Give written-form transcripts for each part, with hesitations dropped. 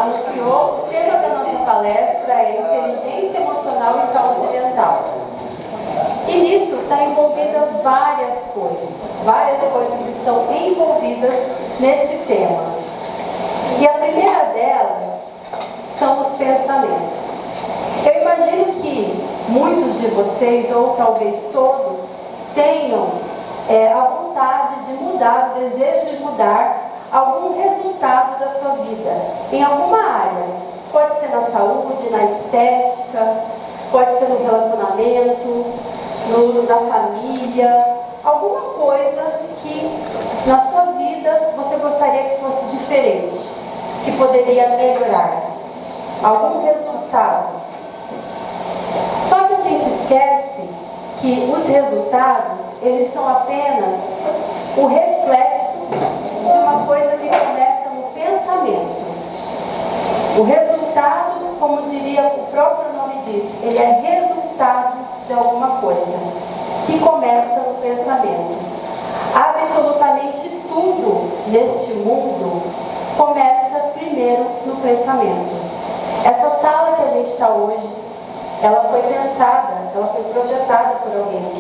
anunciou, o tema da nossa palestra é Inteligência Emocional e Saúde Mental. E nisso está envolvida várias coisas estão envolvidas nesse tema. E a primeira delas são os pensamentos. Eu imagino que muitos de vocês, ou talvez todos, tenham a vontade de mudar, o desejo de mudar algum resultado da sua vida, em alguma área. Pode ser na saúde, na estética, pode ser no relacionamento, na família, alguma coisa que na sua vida você gostaria que fosse diferente, que poderia melhorar, algum resultado. Só que a gente esquece que os resultados, eles são apenas o reflexo de uma coisa que começa no pensamento. O resultado, como diria o próprio nome diz, ele é resultado de alguma coisa que começa no pensamento. Absolutamente tudo neste mundo começa primeiro no pensamento. Essa sala que a gente está hoje, ela foi pensada, ela foi projetada por alguém.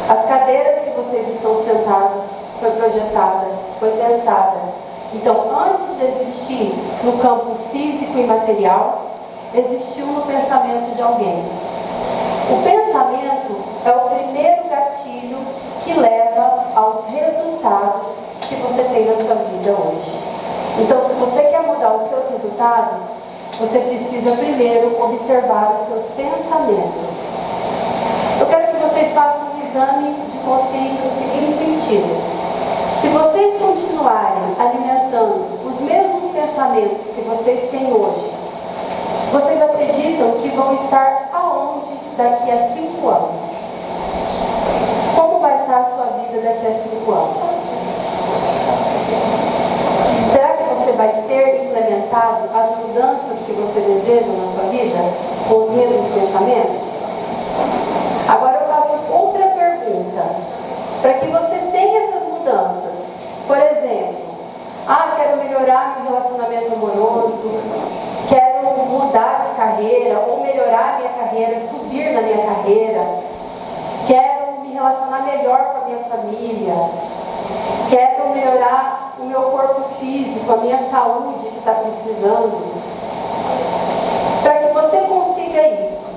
As cadeiras que vocês estão sentados foi projetada, foi pensada. Então, antes de existir no campo físico e material, existiu no pensamento de alguém. O pensamento é o primeiro gatilho que leva aos resultados que você tem na sua vida hoje. Então, se você quer mudar os seus resultados, você precisa primeiro observar os seus pensamentos. Eu quero que vocês façam um exame de consciência no seguinte sentido. Se vocês continuarem alimentando os mesmos pensamentos que vocês têm hoje, vocês acreditam que vão estar aonde daqui a 5 anos? Como vai estar a sua vida daqui a 5 anos? Será que você vai ter implementado as mudanças que você deseja na sua vida com os mesmos pensamentos? Agora eu faço outra pergunta. Para que você tenha essas mudanças, por exemplo, quero melhorar meu relacionamento amoroso, quero mudar de carreira, ou melhorar a minha carreira, subir na minha carreira, quero me relacionar melhor com a minha família, quero melhorar o meu corpo físico, a minha saúde que está precisando. Para que você consiga isso,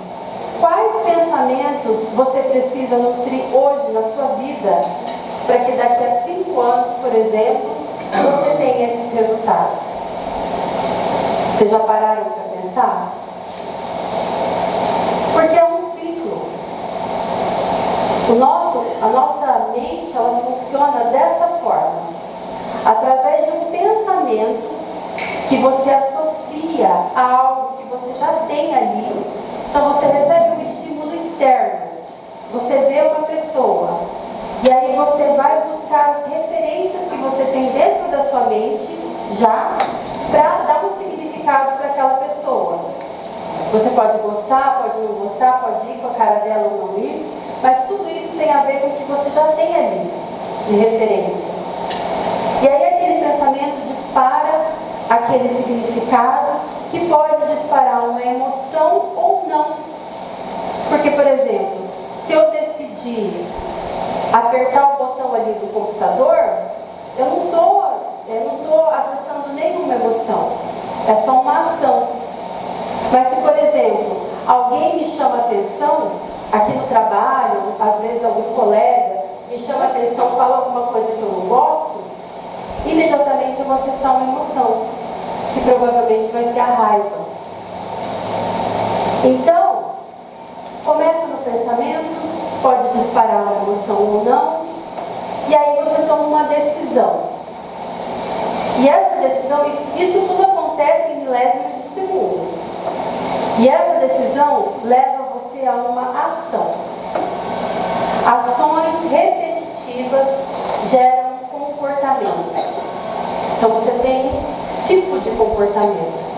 quais pensamentos você precisa nutrir hoje na sua vida para que daqui a 5 anos, por exemplo, você tenha esses resultados? Vocês já pararam para pensar? Porque é um ciclo. A nossa mente, ela funciona dessa forma. Através de um pensamento que você associa a algo que você já tem ali. Então você recebe um estímulo externo. Você vê uma pessoa. E aí você vai buscar as referências que você tem dentro da sua mente já para dar um significado para aquela pessoa. Você pode gostar, pode não gostar, pode ir com a cara dela ou não ir, mas tudo isso tem a ver com o que você já tem ali de referência. E aí aquele pensamento dispara aquele significado que pode disparar uma emoção ou não. Porque, por exemplo, se eu decidir apertar o botão ali do computador, eu não estou acessando nenhuma emoção. É só uma ação. Mas se, por exemplo, alguém me chama a atenção, aqui no trabalho, às vezes algum colega me chama a atenção, fala alguma coisa que eu não gosto, imediatamente eu vou acessar uma emoção, que provavelmente vai ser a raiva. Então, começa no pensamento, pode disparar uma emoção ou não, e aí você toma uma decisão. E essa decisão, isso tudo acontece em milésimos de segundos. E essa decisão leva você a uma ação. Ações repetitivas geram comportamento. Então você tem tipo de comportamento.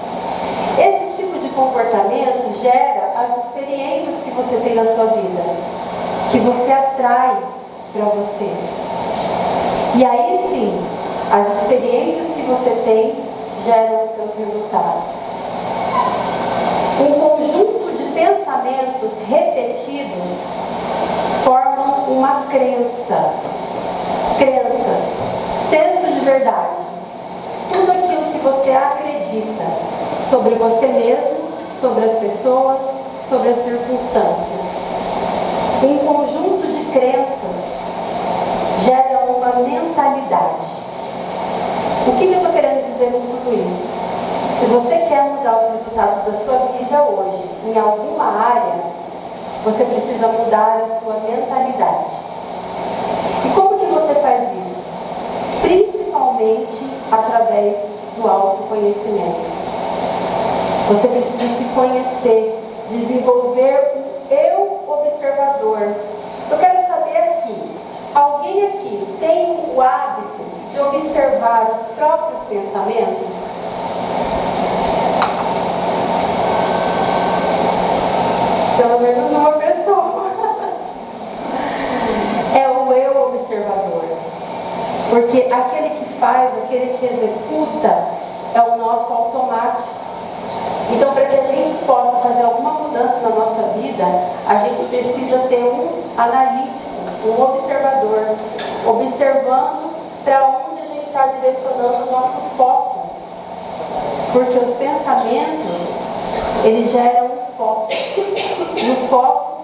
Esse tipo de comportamento gera as experiências que você tem na sua vida, que você atrai para você. E aí sim, as experiências que você tem geram os seus resultados. Um conjunto de pensamentos repetidos formam uma crença. Crenças, senso de verdade. Tudo aquilo que você acredita sobre você mesmo, sobre as pessoas, sobre as circunstâncias. Um conjunto de crenças gera uma mentalidade. O que eu estou querendo dizer com tudo isso? Se você quer mudar os resultados da sua vida hoje, em alguma área, você precisa mudar a sua mentalidade. E como que você faz isso? Principalmente através do autoconhecimento. Você precisa se conhecer, desenvolver um eu observador. Eu quero saber aqui, alguém aqui tem o hábito de observar os próprios pensamentos? Pelo menos uma pessoa. É o eu observador. Porque aquele que faz, aquele que executa, é o nosso automático. Então, para que a gente possa fazer alguma mudança na nossa vida, a gente precisa ter um analítico, um observador, observando para onde a gente está direcionando o nosso foco. Porque os pensamentos, eles geram um foco. E o foco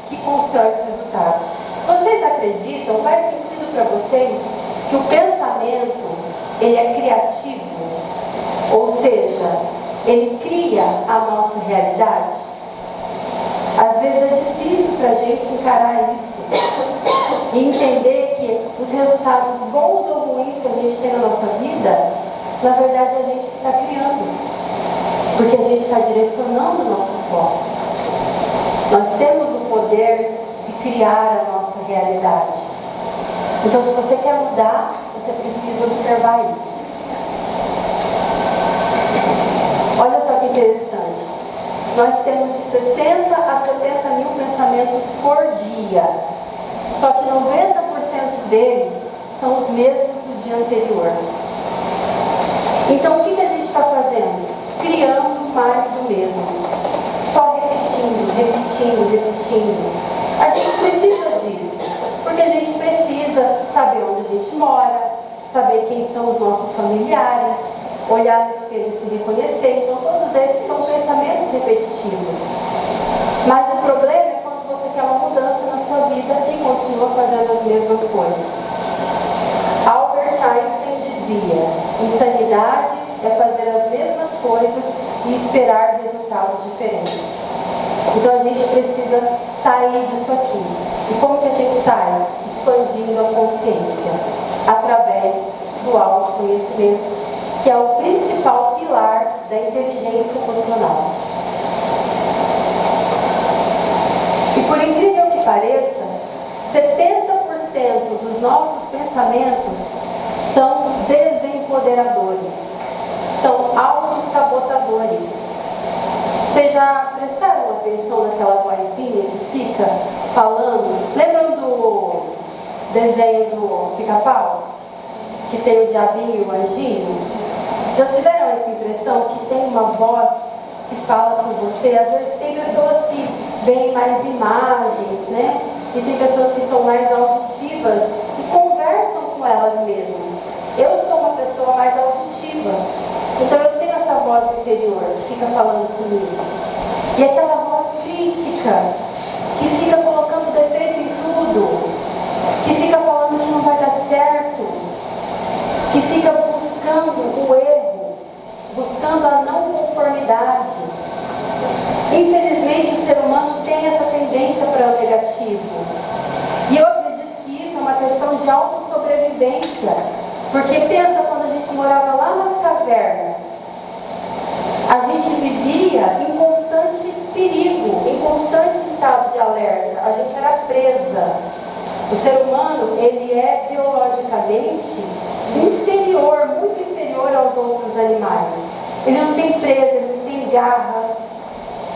que constrói os resultados. Vocês acreditam, faz sentido para vocês, que o pensamento, ele é criativo? Ou seja, ele cria a nossa realidade? Às vezes é difícil para a gente encarar isso e entender que os resultados bons ou ruins que a gente tem na nossa vida, na verdade é a gente que está criando, porque a gente está direcionando o nosso foco. Nós temos o poder de criar a nossa realidade. Então, se você quer mudar, você precisa observar isso. Olha só que interessante. Nós temos de 60 a 70 mil pensamentos por dia. Só que 90% deles são os mesmos do dia anterior. Então, o que a gente está fazendo? Criando mais do mesmo. Só repetindo, repetindo, repetindo. A gente precisa disso. Porque a gente precisa saber onde a gente mora, saber quem são os nossos familiares, olhar no espelho e se reconhecer. Então, todos esses são pensamentos repetitivos. Mas o problema é quando você quer uma mudança na sua vida e continua fazendo as mesmas coisas. Albert Einstein dizia: insanidade é fazer as mesmas coisas e esperar resultados diferentes. Então, a gente precisa sair disso aqui. E como que a gente sai? Expandindo a consciência através do autoconhecimento, que é o principal pilar da inteligência emocional. E por incrível que pareça, 70% dos nossos pensamentos são desempoderadores, são autossabotadores. Vocês já prestaram atenção naquela vozinha que fica falando? Lembram do desenho do Pica-Pau? Que tem o diabinho e o anjinho? Já tiveram essa impressão que tem uma voz que fala com você? Às vezes tem pessoas que veem mais imagens, né? E tem pessoas que são mais auditivas e conversam com elas mesmas. Eu sou uma pessoa mais auditiva, então eu tenho essa voz interior que fica falando comigo. E aquela voz crítica, que fica colocando defeito em tudo, que fica falando que não vai dar certo, que fica buscando o erro, buscando a não conformidade. Infelizmente, o ser humano tem essa tendência para o negativo. E eu acredito que isso é uma questão de autossobrevivência. Porque pensa quando a gente morava lá nas cavernas. A gente vivia em constante perigo, em constante estado de alerta. A gente era presa. O ser humano, ele é biologicamente inferior, muito inferior aos outros animais. Ele não tem presa, ele não tem garra,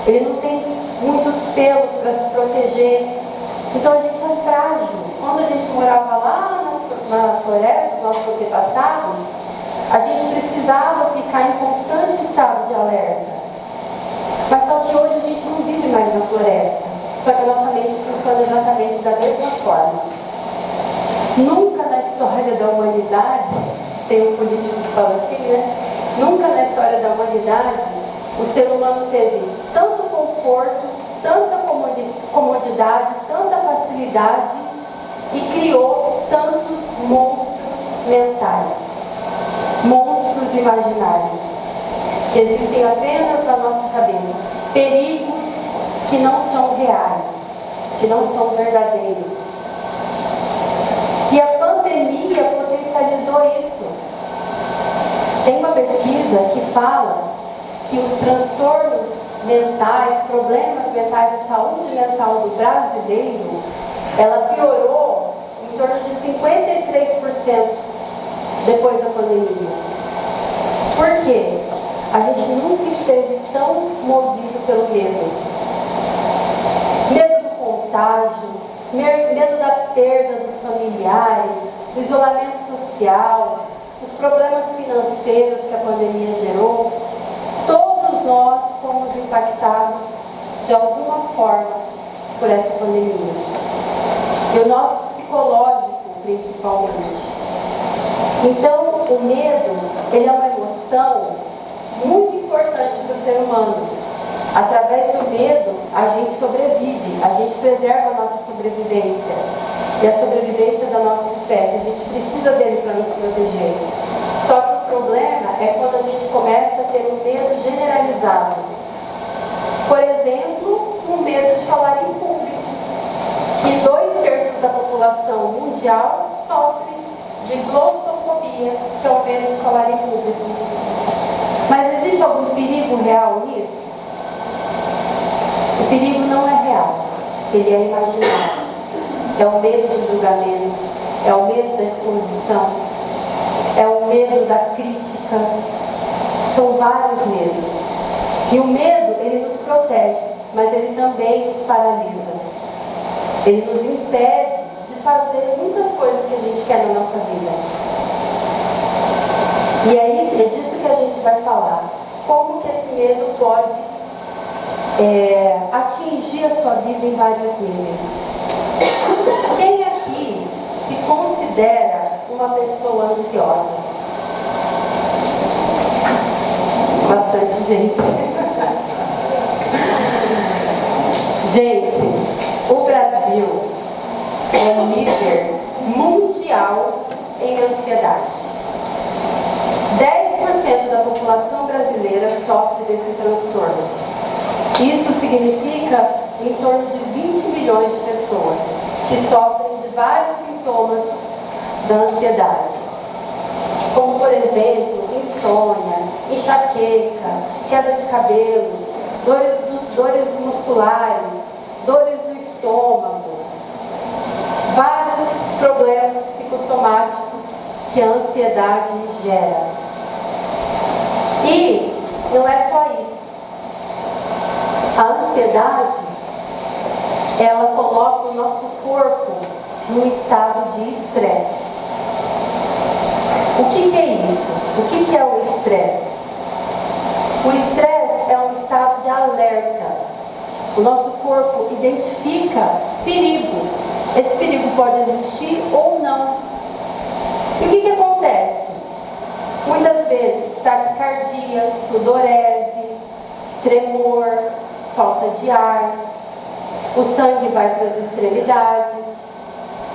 ele não tem muitos pelos para se proteger. Então a gente é frágil. Quando a gente morava lá na floresta, nossos antepassados, A gente precisava ficar em constante estado de alerta. Mas só que hoje a gente não vive mais na floresta. Só que a nossa mente funciona exatamente da mesma forma. Nunca na história da humanidade, tem um político que fala assim, né? Nunca na história da humanidade o ser humano teve tanto conforto, tanta comodidade, tanta facilidade e criou tantos monstros mentais, monstros imaginários, que existem apenas na nossa cabeça, perigos que não são reais, que não são verdadeiros. E a pandemia potencializou isso. Tem uma pesquisa que fala que os transtornos mentais, problemas mentais, a saúde mental do brasileiro, ela piorou em torno de 53% depois da pandemia. Por quê? A gente nunca esteve tão movido pelo medo. Medo do contágio, medo da perda dos familiares, do isolamento social, dos problemas financeiros que a pandemia gerou. Todos nós fomos impactados de alguma forma por essa pandemia. E o nosso psicológico, principalmente. Então, o medo, ele é uma emoção muito importante para o ser humano. Através do medo, a gente sobrevive, a gente preserva a nossa sobrevivência e a sobrevivência da nossa espécie. A gente precisa dele para nos proteger. Só que o problema é quando a gente começa a ter um medo generalizado. Por exemplo, um medo de falar em público, que 2/3 da população mundial sofre de glossofobia, que é o medo de falar em público. Mas existe algum perigo real nisso? O perigo não é real, ele é imaginário. É o medo do julgamento, é o medo da exposição, é o medo da crítica. São vários medos. E o medo, ele nos protege, mas ele também nos paralisa. Ele nos impede de fazer muitas coisas que a gente quer na nossa vida. E é disso que a gente vai falar. Como que esse medo pode atingir a sua vida em vários níveis. Quem aqui se considera uma pessoa ansiosa? Bastante gente. Gente, o Brasil é líder mundial em ansiedade. 10% da população brasileira sofre desse transtorno. Isso significa em torno de 20 milhões de pessoas que sofrem de vários sintomas da ansiedade, como por exemplo, insônia, enxaqueca, queda de cabelos, dores musculares, dores no estômago, vários problemas psicossomáticos que a ansiedade gera. E não é só isso. A ansiedade, ela coloca o nosso corpo num estado de estresse. O que é isso? O que é o estresse? O estresse é um estado de alerta. O nosso corpo identifica perigo. Esse perigo pode existir ou não. E o que acontece? Muitas vezes, taquicardia, sudorese, tremor, falta de ar, o sangue vai para as extremidades.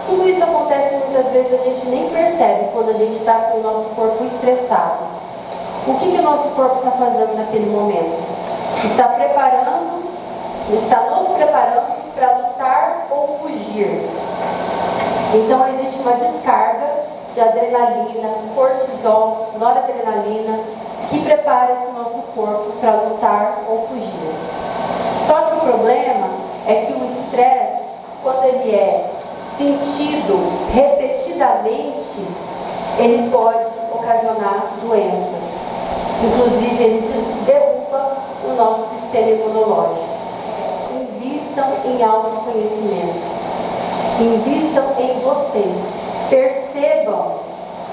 Tudo isso acontece muitas vezes, a gente nem percebe quando a gente está com o nosso corpo estressado. O que o nosso corpo está fazendo naquele momento? Está nos preparando para lutar ou fugir. Então existe uma descarga de adrenalina, cortisol, noradrenalina, que prepara esse nosso corpo para lutar ou fugir. Só que o problema é que o estresse, quando ele é sentido repetidamente, ele pode ocasionar doenças. Inclusive, ele derruba o nosso sistema imunológico. Invistam em autoconhecimento. Invistam em vocês. Percebam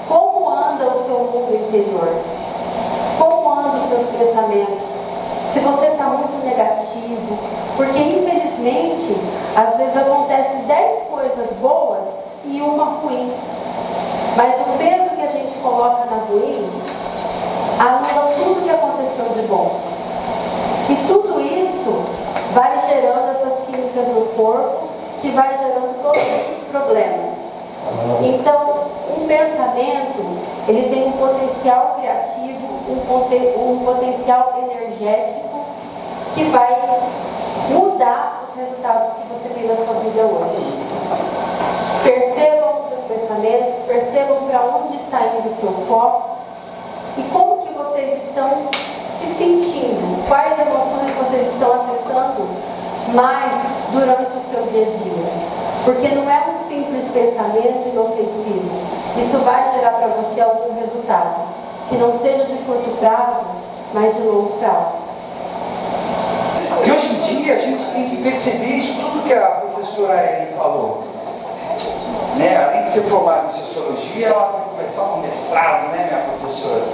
como anda o seu seu mundo interior? Como andam os seus pensamentos? Se você está muito negativo, porque infelizmente, às vezes acontecem 10 coisas boas e uma ruim. Mas o peso que a gente coloca na ruim anula tudo que aconteceu de bom. E tudo isso vai gerando essas químicas no corpo, que vai gerando todos esses problemas. Então, um pensamento, ele tem um potencial criativo, um potencial energético, que vai mudar os resultados que você tem na sua vida hoje. Percebam os seus pensamentos, percebam para onde está indo o seu foco e como que vocês estão se sentindo, quais emoções vocês estão acessando mais durante o seu dia a dia. Porque não é um simples pensamento inofensivo. Isso vai gerar para você algum resultado, que não seja de curto prazo, mas de longo prazo. E hoje em dia a gente tem que perceber isso tudo que a professora Ellen falou. Né? Além de ser formada em Sociologia, ela vai começar um mestrado, né, minha professora?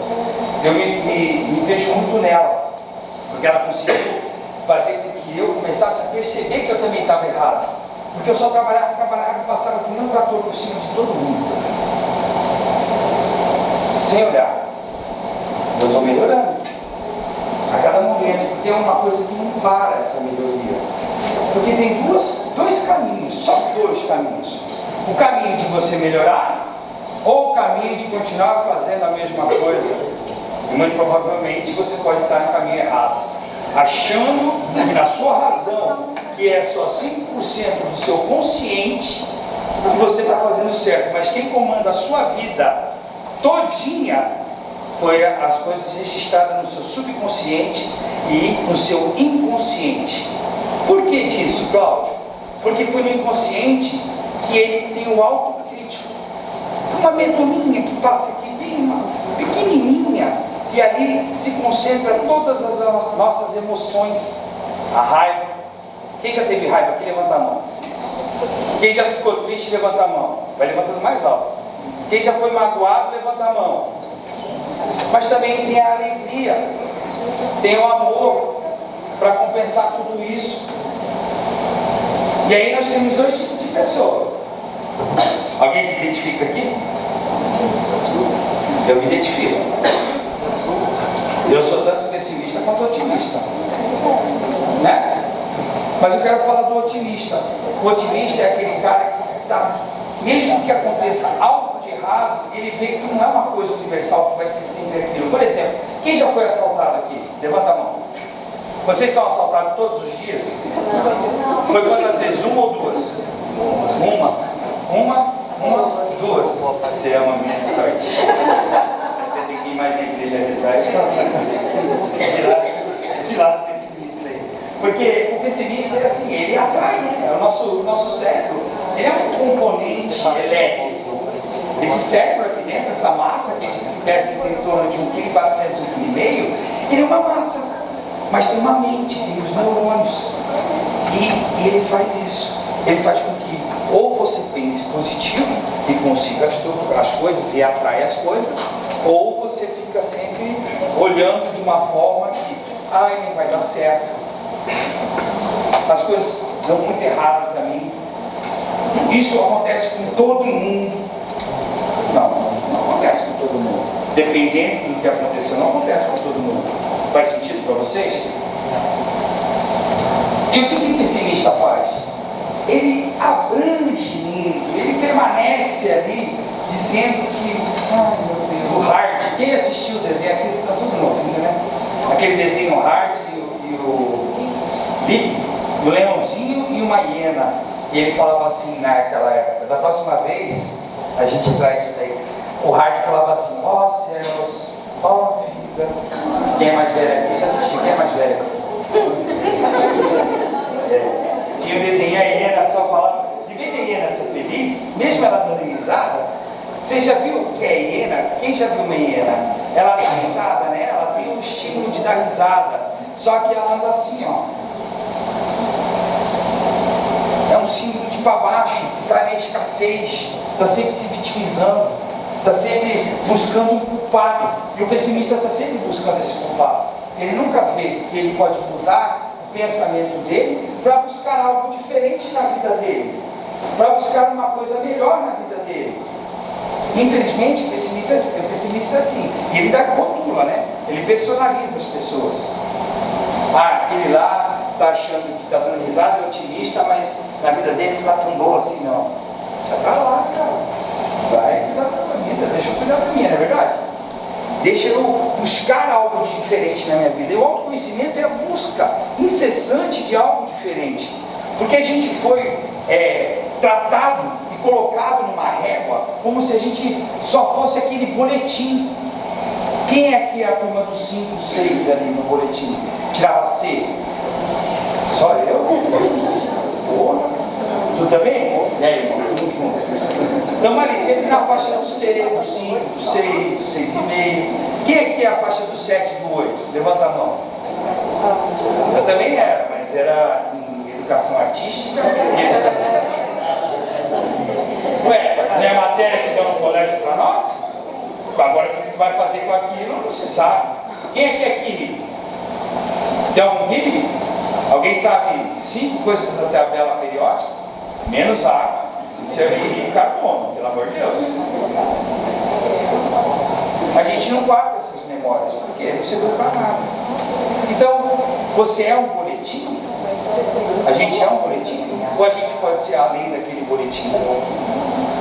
Eu me vejo muito nela, porque ela conseguiu fazer com que eu começasse a perceber que eu também estava errado. Porque eu só trabalhava e passava com um trator por cima de todo mundo. Sem olhar. Eu estou melhorando. A cada momento, porque é uma coisa que não para essa melhoria. Porque tem dois caminhos, só dois caminhos. O caminho de você melhorar, ou o caminho de continuar fazendo a mesma coisa. E muito provavelmente você pode estar no caminho errado, achando que na sua razão, que é só 5% do seu consciente, que você está fazendo certo, mas quem comanda a sua vida todinha foi as coisas registradas no seu subconsciente e no seu inconsciente. Por que disso, Cláudio? Porque foi no inconsciente que ele tem o autocrítico, uma medulinha que passa aqui, bem uma pequenininha, que ali se concentra todas as nossas emoções. A raiva. Quem já teve raiva aqui, levanta a mão. Quem já ficou triste, levanta a mão. Vai levantando mais alto. Quem já foi magoado, levanta a mão. Mas também tem a alegria, tem o amor para compensar tudo isso. E aí nós temos dois tipos de pessoa. Alguém se identifica aqui? Eu me identifico. Eu sou tanto pessimista quanto otimista, né? Mas eu quero falar do otimista. O otimista é aquele cara que está, mesmo que aconteça algo de errado, ele vê que não é uma coisa universal que vai ser sempre aquilo. Por exemplo, quem já foi assaltado aqui? Levanta a mão. Vocês são assaltados todos os dias? Foi quantas vezes? Uma ou duas? Uma, duas. Você é uma menina de sorte. Você tem que ir mais na igreja rezar e esse lado pessimista aí. Porque o pessimista é assim, ele atrai, né? O nosso cérebro, ele é um componente elétrico. Esse cérebro aqui dentro, essa massa que a gente pesa em torno de 1,4 kg, ele é uma massa. Mas tem uma mente, tem os neurônios. E ele faz isso. Ele faz com que ou você pense positivo e consiga as coisas e atrai as coisas, ou você fica sempre olhando de uma forma que, não vai dar certo. As coisas dão muito errado para mim. Isso acontece com todo mundo. Não acontece com todo mundo. Dependendo do que aconteceu, não acontece com todo mundo. Faz sentido para vocês? E o que o pessimista faz? Ele abrange muito, ele permanece ali dizendo que, meu Deus, o Hard, quem assistiu o desenho aqui, está tudo novinho, né? Aquele desenho Hard o leãozinho e uma hiena. E ele falava assim naquela época: da próxima vez a gente traz isso daí. O Hard falava assim: ó céus, ó vida. Quem é mais velho aqui? Já assisti, quem é mais velho? Tinha o desenho, a hiena só falava. De vez em hiena ser feliz, mesmo ela dando risada. Você já viu o que é hiena? Quem já viu uma hiena? Ela dá risada, né? Ela tem o estímulo de dar risada. Só que ela anda assim, ó. É um símbolo de para baixo, que está na escassez, está sempre se vitimizando, está sempre buscando culpado. E o pessimista está sempre buscando esse culpado. Ele nunca vê que ele pode mudar o pensamento dele para buscar algo diferente na vida dele, para buscar uma coisa melhor na vida dele. Infelizmente, o pessimista é assim. E ele dá rotula, né? Ele personaliza as pessoas. Ah, aquele lá está achando que está dando risada, é otimista, mas na vida dele não está tão boa assim, não. Isso é para lá, cara. Vai cuidar da tua vida, deixa eu cuidar da minha, não é verdade? Deixa eu buscar algo diferente na minha vida. E o autoconhecimento é a busca incessante de algo diferente. Porque a gente foi tratado e colocado numa régua como se a gente só fosse aquele boletim. Quem é que é a turma dos 5, 6 ali no boletim? Tirava C? Só eu? Porra! Tu também? E aí, irmão? Tamo junto. Estamos ali sempre na faixa do C, do 5, do 6, do 6,5. Quem aqui é a faixa do 7, do 8? Levanta a mão. Eu também era, mas era em educação artística e educação física. Ué, não é a matéria que dão no colégio para nós? Agora o que tu vai fazer com aquilo não se sabe. Quem aqui é químico? Tem algum químico? Alguém sabe 5 coisas da tabela periódica? Menos água. Isso aí, carbono, pelo amor de Deus. A gente não guarda essas memórias, porque não serviu para nada. Então, você é um boletim? A gente é um boletim? Ou a gente pode ser além daquele boletim?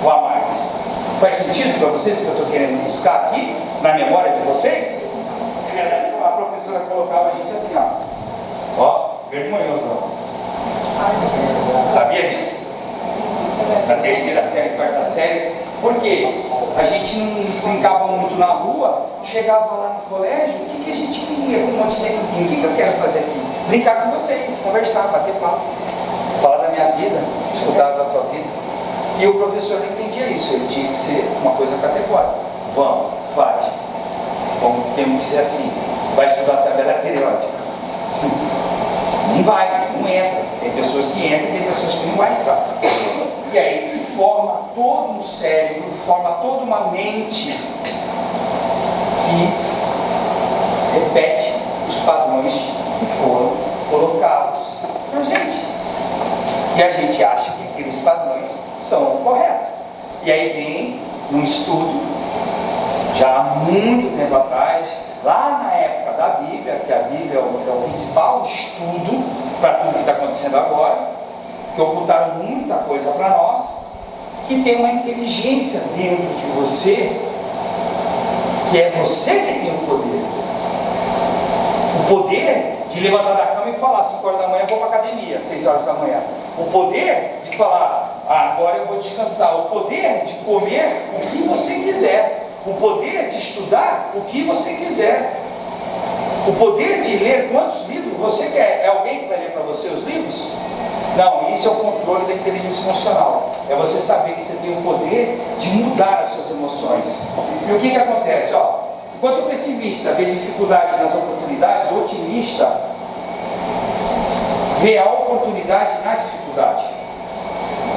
Ou a mais? Faz sentido para vocês o que eu estou querendo buscar aqui, na memória de vocês? A professora colocava a gente assim, ó, vergonhoso, ó. Sabia disso? Na terceira série, quarta série, porque a gente não brincava muito na rua, chegava lá no colégio, o que a gente queria com um monte de amiguinho? O que eu quero fazer aqui? Brincar com vocês, conversar, bater papo, falar da minha vida, escutar da tua vida. E o professor não entendia isso, ele tinha que ser uma coisa categórica. Vamos, faz. Então temos que ser assim, vai estudar a tabela periódica. Não vai, não entra. Tem pessoas que entram e tem pessoas que não vão entrar. E aí se forma todo um cérebro, forma toda uma mente que repete os padrões que foram colocados na gente. E a gente acha que aqueles padrões são o correto. E aí vem num estudo, já há muito tempo atrás, lá na época da Bíblia, que a Bíblia é o principal estudo para tudo que está acontecendo agora, que ocultaram muita coisa para nós, que tem uma inteligência dentro de você, que é você que tem o poder. O poder de levantar da cama e falar, 5 horas da manhã eu vou para a academia, 6 horas da manhã. O poder de falar, agora eu vou descansar. O poder de comer o que você quiser. O poder de estudar o que você quiser. O poder de ler quantos livros você quer. É alguém que vai ler para você os livros? Não, isso é o controle da inteligência emocional. É você saber que você tem o poder de mudar as suas emoções. E o que acontece? Enquanto o pessimista vê dificuldade nas oportunidades, o otimista vê a oportunidade na dificuldade.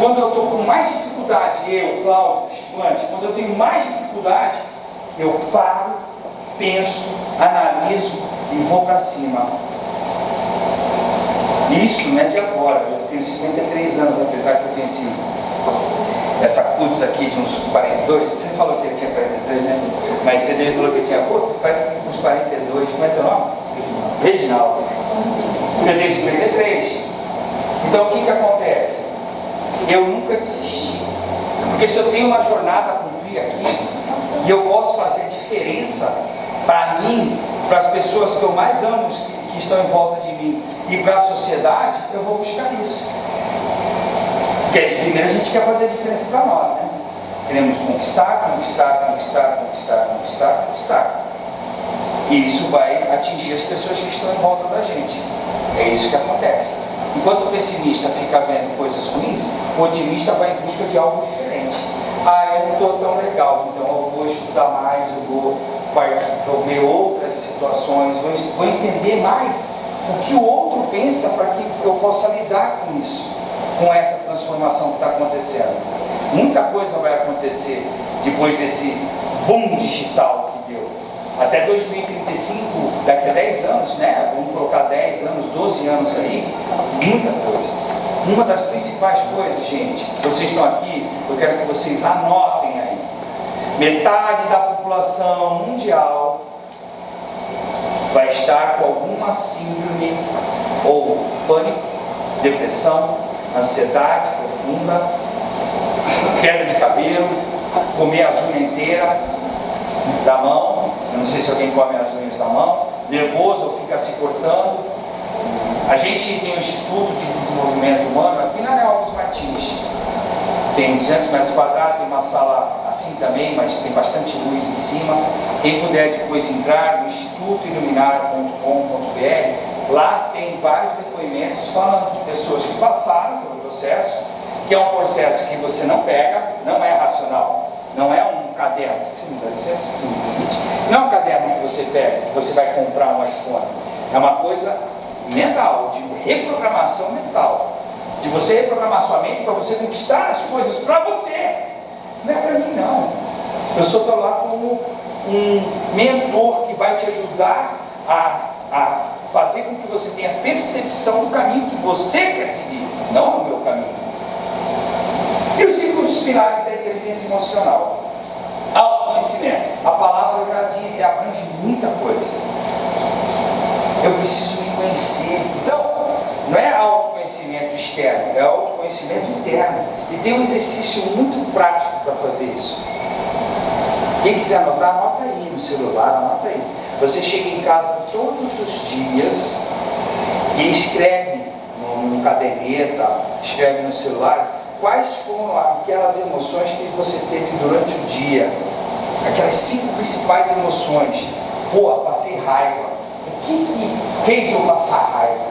Quando eu estou com mais dificuldade, eu, Cláudio, estudante, quando eu tenho mais dificuldade, eu paro, penso, analiso e vou para cima. Isso não é de agora, eu tenho 53 anos, apesar que eu tenho essa cutis aqui de uns 42, você falou que ele tinha 42, né? Mas você dele falou que eu tinha outro, parece que uns 42, como é teu nome? Reginaldo. Eu tenho 53. Então o que acontece? Eu nunca desisti. Porque se eu tenho uma jornada a cumprir aqui, e eu posso fazer diferença para mim, para as pessoas que eu mais amo, que estão em volta de mim, e para a sociedade, eu vou buscar isso. Porque primeiro a gente quer fazer a diferença para nós, né? Queremos conquistar. E isso vai atingir as pessoas que estão em volta da gente. É isso que acontece. Enquanto o pessimista fica vendo coisas ruins, o otimista vai em busca de algo diferente. Eu não estou tão legal, então eu vou estudar mais, eu vou ver outras situações, vou entender mais o que o outro pensa para que eu possa lidar com isso, com essa transformação que está acontecendo. Muita coisa vai acontecer depois desse boom digital que deu. até 2035, daqui a 10 anos, né? Vamos colocar 10 anos, 12 anos aí, muita coisa. Uma das principais coisas, gente, vocês estão aqui, eu quero que vocês anotem aí. Metade da população mundial vai estar com alguma síndrome ou pânico, depressão, ansiedade profunda, queda de cabelo, comer as unhas inteiras da mão, eu não sei se alguém come as unhas da mão, nervoso ou fica se cortando. A gente tem um Instituto de Desenvolvimento Humano aqui na Alves Martins, tem 200 metros quadrados, tem uma sala assim também, mas tem bastante luz em cima. Quem puder depois entrar no institutoiluminar.com.br, lá tem vários depoimentos falando de pessoas que passaram pelo processo, que é um processo que você não pega, não é racional, não é um caderno, se me dá licença, se me permite, não é um caderno que você pega, que você vai comprar um iPhone, é uma coisa mental, de reprogramação mental, de você reprogramar sua mente para você conquistar as coisas para você, não é para mim não. Eu só estou lá como um mentor que vai te ajudar a fazer com que você tenha percepção do caminho que você quer seguir, não o meu caminho. E os 5 pilares da inteligência emocional. Autoconhecimento. A palavra já diz e abrange muita coisa. Eu preciso me conhecer. Então, não é autoconhecimento externo, é autoconhecimento interno. E tem um exercício muito prático para fazer isso. Quem quiser anotar, anota aí no celular, anota aí. Você chega em casa todos os dias e escreve num caderneta, escreve no celular, quais foram aquelas emoções que você teve durante o dia. Aquelas 5 principais emoções. Pô, passei raiva. O que fez eu passar raiva?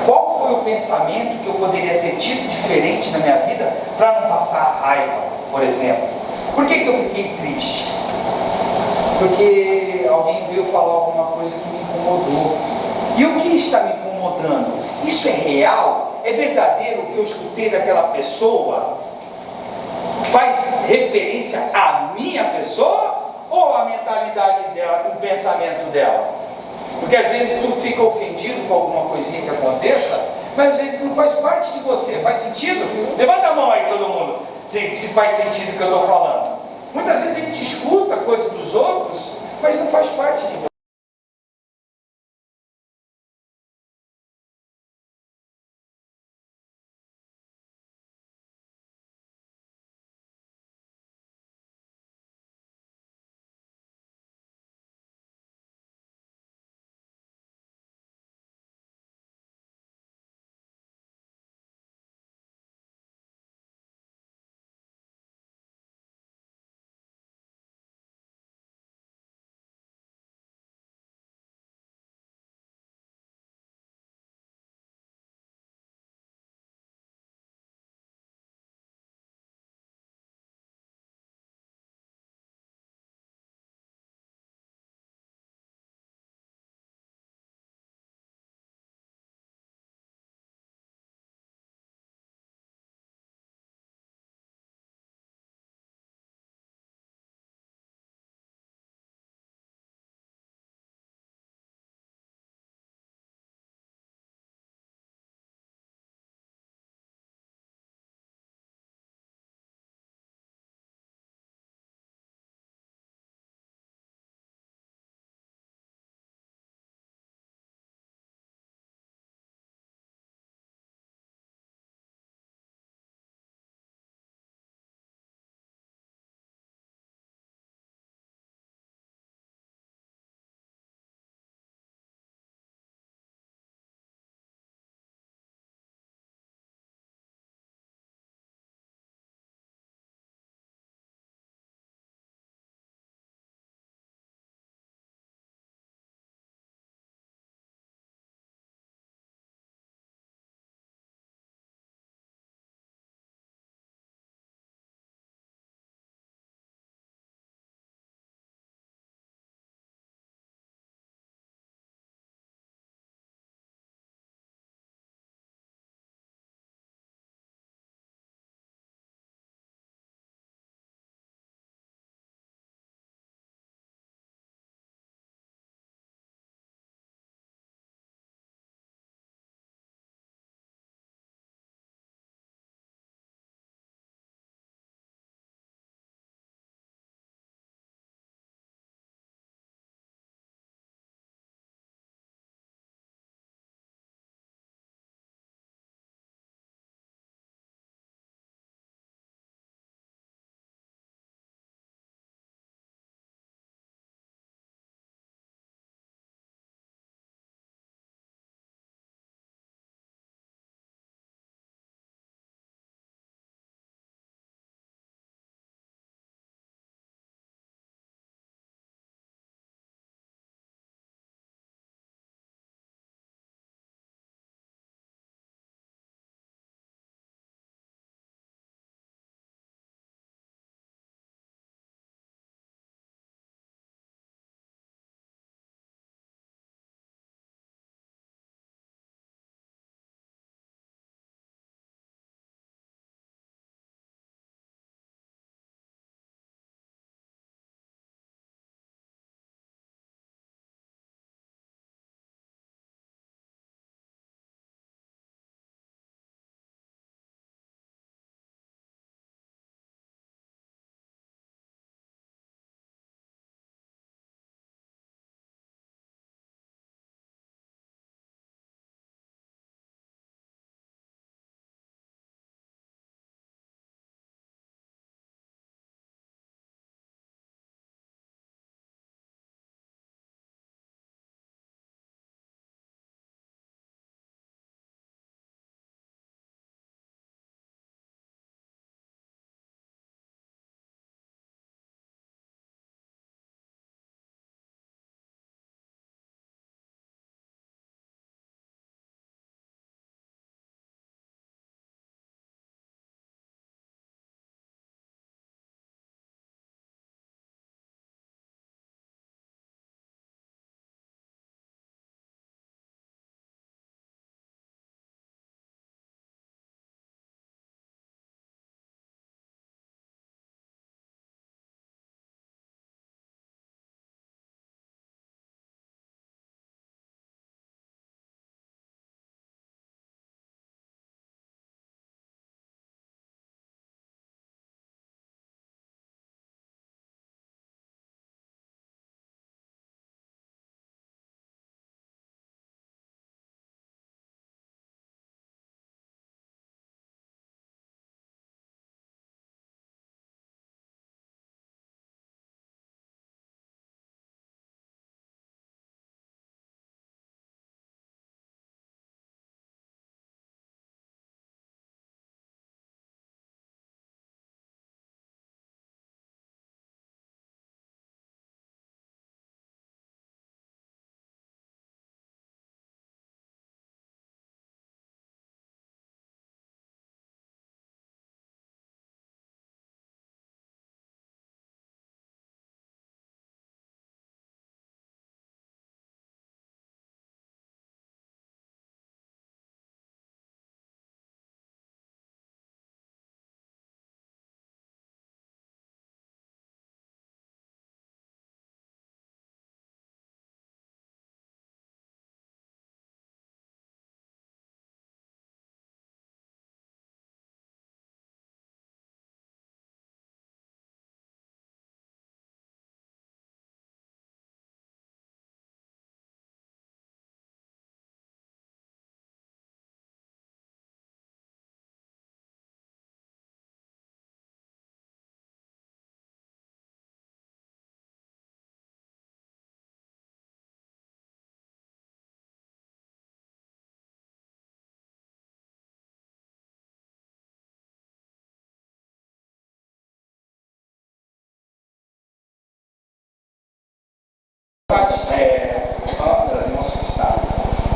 Qual foi o pensamento que eu poderia ter tido diferente na minha vida para não passar raiva, por exemplo? Por que eu fiquei triste? Porque alguém veio falar alguma coisa que me incomodou. E o que está me incomodando? Isso é real? É verdadeiro o que eu escutei daquela pessoa? Faz referência à minha pessoa? Ou à mentalidade dela, o pensamento dela? Porque às vezes tu fica ofendido com alguma coisinha que aconteça, mas às vezes não faz parte de você. Faz sentido? Levanta a mão aí todo mundo, se faz sentido o que eu estou falando. Muitas vezes a gente escuta coisa dos outros, mas não faz parte de você.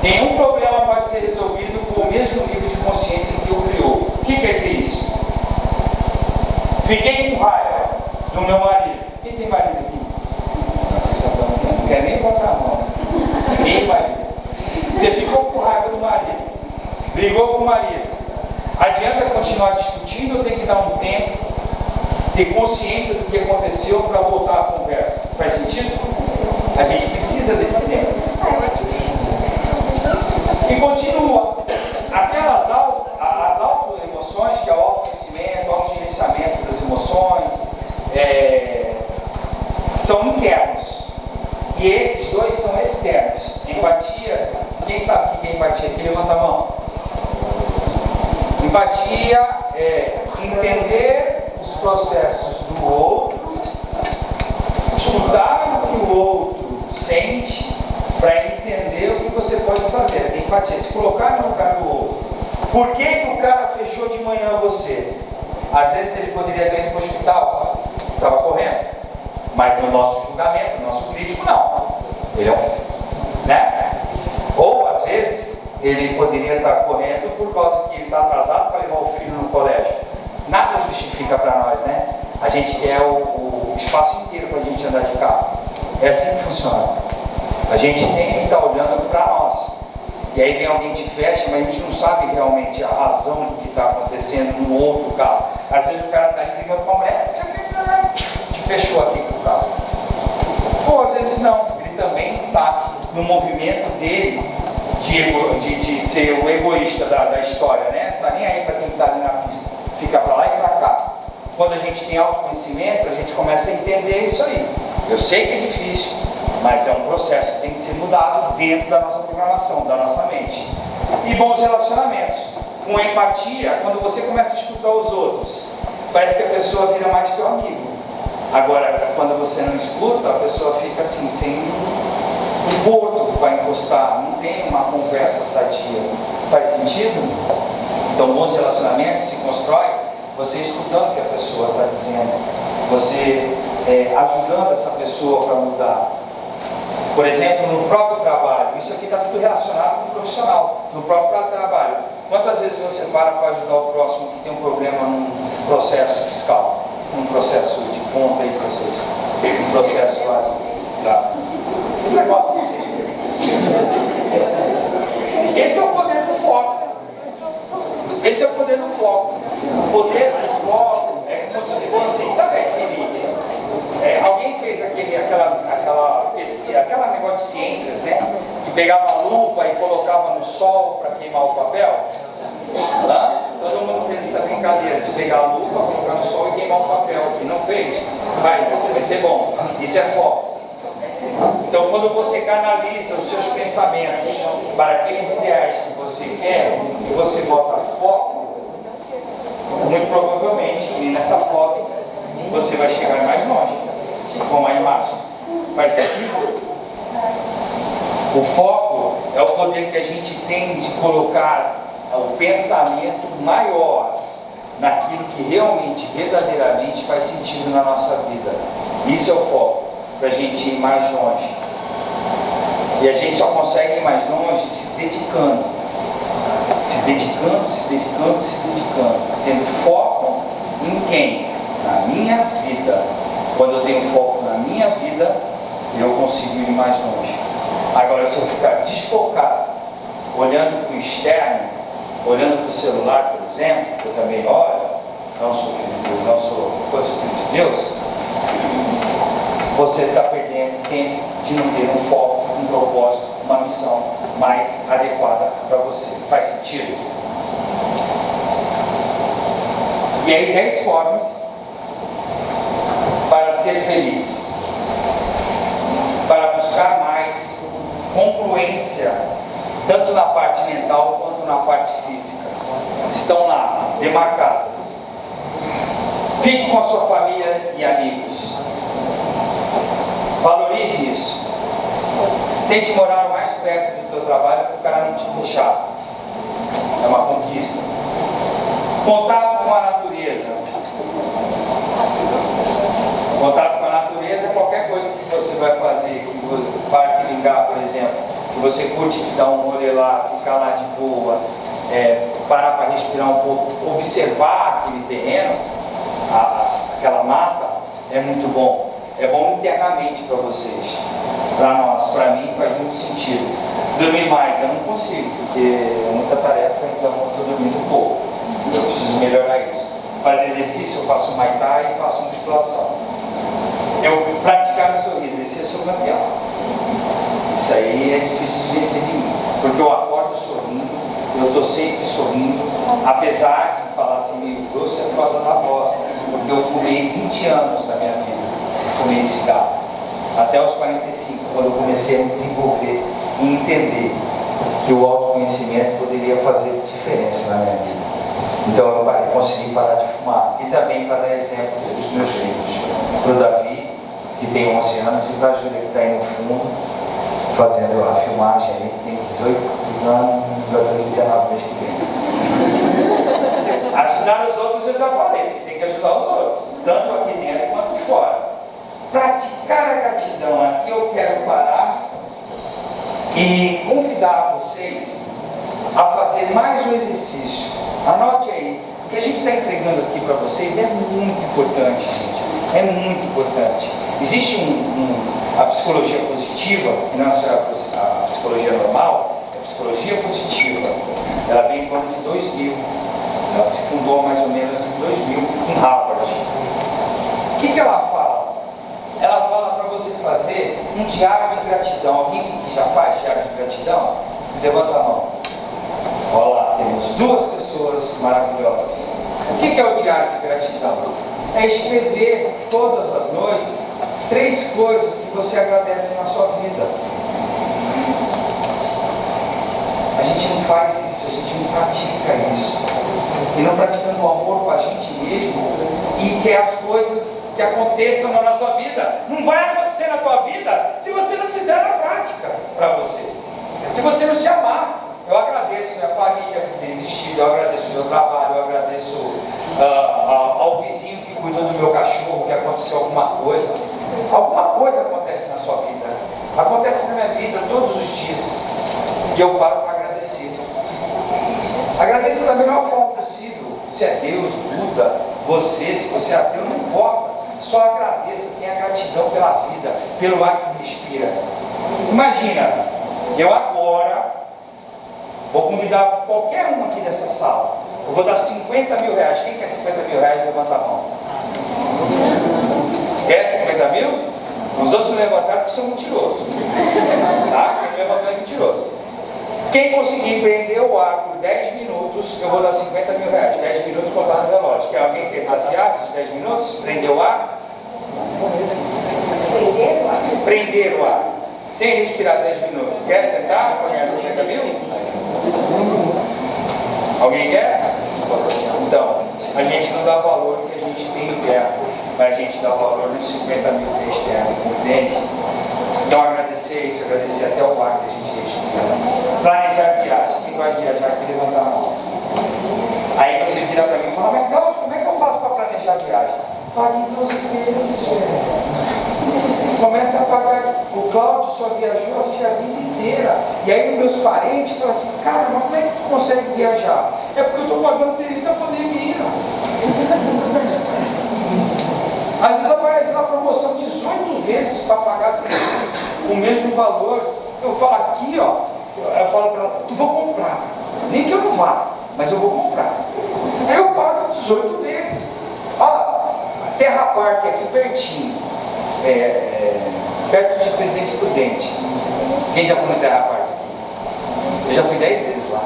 Nenhum problema pode ser resolvido com o mesmo nível de consciência que o criou. O que quer dizer isso? Fiquei com raiva do meu marido. Quem tem marido aqui? Não quer nem botar a mão. Ninguém marido. Você ficou com raiva do marido. Brigou com o marido. Adianta continuar discutindo ou tem que dar um tempo, ter consciência do que aconteceu para voltar à conversa? Faz sentido? A gente precisa desse tempo. E continua. Aquelas as autoemoções, que é o autoconhecimento, o autogerenciamento das emoções, são internos. E esses dois são externos. Empatia, quem sabe o que é empatia? Aqui levanta a mão. Empatia é entender os processos do outro, escutar o que o outro sente, para entender o que você pode fazer. Tem empatia, se colocar no lugar do outro. Por que o cara fechou de manhã você? Às vezes ele poderia ter ido para o hospital, estava correndo, mas no nosso julgamento, no nosso crítico, não. Ele é um, né? Ou às vezes ele poderia estar correndo por causa que ele está atrasado para levar o filho no colégio. Nada justifica para nós, né? A gente quer o espaço inteiro para a gente andar de carro. É assim que funciona. A gente sempre está olhando para nós. E aí vem alguém te fecha, mas a gente não sabe realmente a razão do que está acontecendo no outro carro. Às vezes o cara está ali brigando com a mulher, te fechou aqui com o carro. Ou às vezes não, ele também está no movimento dele de ser o egoísta da história, né? Não está nem aí para quem está ali na pista, fica para lá e para cá. Quando a gente tem autoconhecimento, a gente começa a entender isso aí. Eu sei que é difícil, mas é um processo que tem que ser mudado dentro da nossa programação, da nossa mente. E bons relacionamentos. Com empatia, quando você começa a escutar os outros, parece que a pessoa vira mais teu amigo. Agora, quando você não escuta, a pessoa fica assim, sem um porto para encostar, não tem uma conversa sadia. Faz sentido? Então, bons relacionamentos se constrói você escutando o que a pessoa está dizendo, você ajudando essa pessoa para mudar. Por exemplo, no próprio trabalho, isso aqui está tudo relacionado com o profissional, no próprio trabalho. Quantas vezes você para ajudar o próximo que tem um problema num processo fiscal, num processo de conta aí para vocês, um processo lá de negócio de si. Esse é o poder do foco. Esse é o poder do foco. O poder do foco é como se fosse, sabe aquele... alguém fez aquela pesquisa, aquela negócio de ciências, né? Que pegava a lupa e colocava no sol para queimar o papel. Todo mundo fez essa brincadeira de pegar a lupa, colocar no sol e queimar o papel. Quem não fez, vai ser bom. Isso é foco. Então, quando você canaliza os seus pensamentos para aqueles ideais que você quer, e você bota foco, muito provavelmente, e nessa foto, você vai chegar mais longe com a imagem. Faz sentido? O foco é o poder que a gente tem de colocar o pensamento maior naquilo que realmente, verdadeiramente faz sentido na nossa vida. Isso é o foco, para a gente ir mais longe. E a gente só consegue ir mais longe se dedicando. Se dedicando, se dedicando, se dedicando. Tendo foco em quem? Na minha vida. Quando eu tenho foco na minha vida, eu consigo ir mais longe. Agora, se eu ficar desfocado, olhando para o externo, olhando para o celular, por exemplo, eu também olho, não sou filho de Deus, sou filho de Deus, você está perdendo tempo de não ter um foco, um propósito, uma missão mais adequada para você. Faz sentido? E aí, 10 formas para ser feliz, para buscar mais congruência, tanto na parte mental quanto na parte física. Estão lá, demarcadas. Fique com a sua família e amigos. Valorize isso. Tente morar o mais perto do teu trabalho para o cara não te fechar. É uma conquista. Contato com a natureza. Contato com a natureza é qualquer coisa que você vai fazer, por exemplo, que você curte de dar um rolê lá, ficar lá de boa, parar para respirar um pouco, observar aquele terreno, aquela mata, é muito bom. É bom internamente para vocês. Para nós, para mim, faz muito sentido. Dormir mais, eu não consigo, porque é muita tarefa, então eu estou dormindo pouco. Eu preciso melhorar isso. Fazer exercício, eu faço Muay Thai e faço musculação. Eu praticar o sorriso, esse é o seu campeão. Isso aí é difícil de vencer de mim, porque eu acordo sorrindo, eu estou sempre sorrindo, apesar de falar assim meio grosso, é por causa da voz, porque eu fumei 20 anos da minha vida, eu fumei cigarro, até os 45, quando eu comecei a me desenvolver e entender que o autoconhecimento poderia fazer diferença na minha vida. Então eu consegui parar de fumar, e também para dar exemplo dos meus filhos, para o Davi, que tem 11 anos, e para a Júlia, que está aí no fundo, fazendo a filmagem aí, tem 18 anos, vai fazer 19 mês que vem. Ajudar os outros eu já falei, vocês têm que ajudar os outros, tanto aqui dentro quanto fora. Praticar a gratidão, aqui eu quero parar e convidar vocês a fazer mais um exercício. Anote aí, o que a gente está entregando aqui para vocês é muito importante, gente, é muito importante. Existe a psicologia positiva, que não é só a psicologia normal, é a psicologia positiva. Ela vem em torno de 2000, ela se fundou mais ou menos em 2000 em Harvard. O que ela fala? Ela fala para você fazer um diário de gratidão. Alguém que já faz diário de gratidão? Levanta a mão. Olha lá, temos duas pessoas maravilhosas. O que é o diário de gratidão? É escrever todas as noites 3 coisas que você agradece na sua vida. A gente não faz isso, a gente não pratica isso. E não praticando o amor com a gente mesmo, e que as coisas que aconteçam na nossa vida, não vai acontecer na tua vida se você não fizer na prática para você. Se você não se amar. Eu agradeço minha família por ter existido, eu agradeço o meu trabalho, eu agradeço ao vizinho que cuidou do meu cachorro, que aconteceu alguma coisa. Alguma coisa acontece na sua vida, acontece na minha vida todos os dias, e eu paro para agradecer. Agradeça da melhor forma possível, se é Deus, Buda, você, se você é ateu, não importa, só agradeça, tenha gratidão pela vida, pelo ar que respira. Imagina, eu agora vou convidar qualquer um aqui dessa sala, eu vou dar 50 mil reais, quem quer 50 mil reais, levanta a mão. Quer 50 mil? Os outros não levantaram porque são mentirosos. Tá? Quem levantou é mentiroso. Quem conseguir prender o ar por 10 minutos, eu vou dar 50 mil reais. 10 minutos contar no relógio. Quer alguém que quer desafiar esses 10 minutos? Prender o ar? Prender o ar. Sem respirar 10 minutos. Quer tentar ganhar 50 mil? Alguém quer? Então, a gente não dá valor no que a gente tem interno, mas a gente dá valor nos 50 mil que é externo, compreende? Então agradecer isso, agradecer até o ar que a gente respira. Planejar a viagem, quem vai viajar que levantar a mão. Aí você vira para mim e fala, mas Cláudio, como é que eu faço para planejar a viagem? Pague em 12 vezes, gente. Começa a pagar. O Cláudio só viajou assim a vida inteira. E aí meus parentes falam assim, cara, mas como é que tu consegue viajar? É porque eu estou pagando desde a pandemia. Às vezes aparece na promoção 18 vezes para pagar o mesmo valor. Eu falo aqui, ó, eu falo para ela, tu vou comprar. Nem que eu não vá, mas eu vou comprar. Aí eu pago 18 vezes. Ó, Terra Park aqui pertinho. Perto de Presidente Prudente. Quem já foi no Terra Park aqui? Eu já fui 10 vezes lá.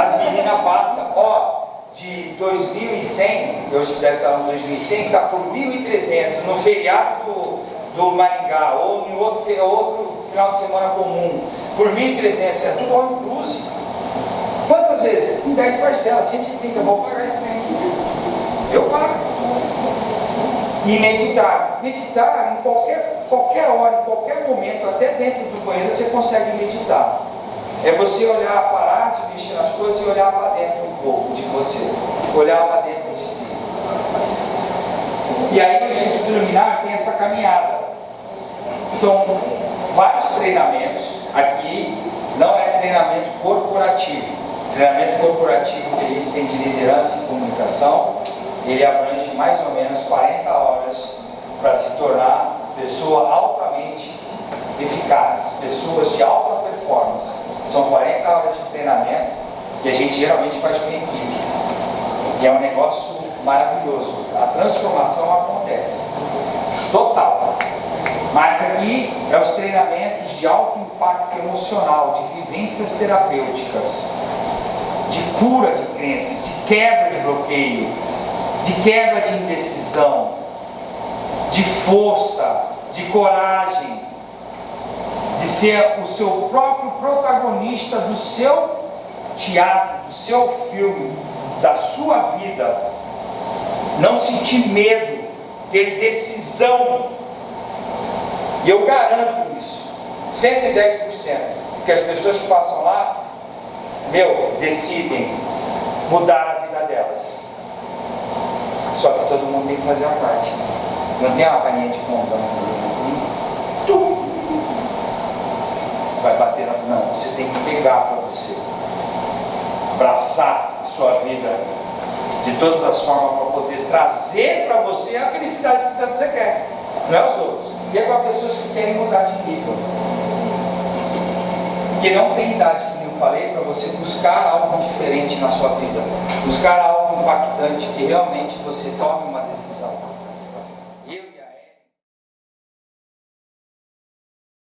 As meninas passam, ó, de 2.100, hoje deve estar uns 2.100, está por 1.300 no feriado do Maringá, ou no outro final de semana comum, por 1.300, é tudo all inclusive. Quantas vezes? Em 10 parcelas, 130, eu vou pagar esse trem. Eu pago. E meditar. Meditar em qualquer hora, em qualquer momento, até dentro do banheiro você consegue meditar. É você olhar, parar de mexer nas coisas e olhar para dentro um pouco de você. Olhar para dentro de si. E aí no Instituto Luminar tem essa caminhada. São vários treinamentos. Aqui não é treinamento corporativo. Treinamento corporativo que a gente tem de liderança e comunicação, ele abrange mais ou menos 40 horas para se tornar pessoa altamente eficaz, pessoas de alta performance. São 40 horas de treinamento e a gente geralmente faz com equipe. E é um negócio maravilhoso. A transformação acontece. Total. Mas aqui é os treinamentos de alto impacto emocional, de vivências terapêuticas, de cura de crenças, de quebra de bloqueio, de quebra de indecisão, de força, de coragem, de ser o seu próprio protagonista do seu teatro, do seu filme, da sua vida. Não sentir medo, ter decisão. E eu garanto isso, 110%, porque as pessoas que passam lá, decidem mudar a vida delas. Só que todo mundo tem que fazer a parte. Não tem uma carinha de condão aqui, vai bater na... Não, você tem que pegar para você, abraçar a sua vida de todas as formas para poder trazer para você a felicidade que tanto você quer, não é os outros. E é para pessoas que querem mudar de nível, que não tem idade, como eu falei, para você buscar algo diferente na sua vida, buscar algo impactante, que realmente você tome uma decisão.